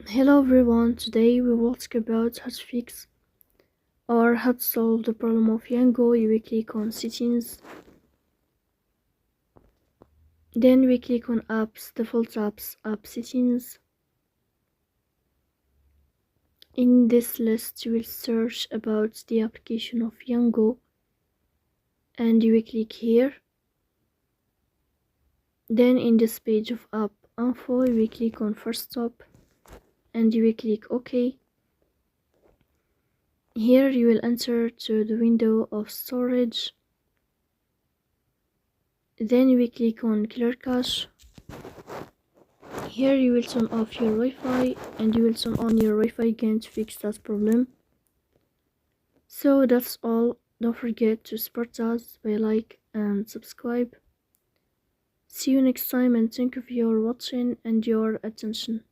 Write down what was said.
Hello everyone, today we will talk about how to fix or how to solve the problem of Yango. We click on settings, then we click on apps, default apps, app settings. In this list you will search about the application of Yango and you will click here. Then in this page of app info you will click on first stop and you will click OK. Here you will enter to the window of storage. Then you will click on clear cache. Here you will turn off your Wi-Fi and you will turn on your Wi-Fi again to fix that problem. So that's all. Don't forget to support us by like and subscribe. See you next time and thank you for your watching and your attention.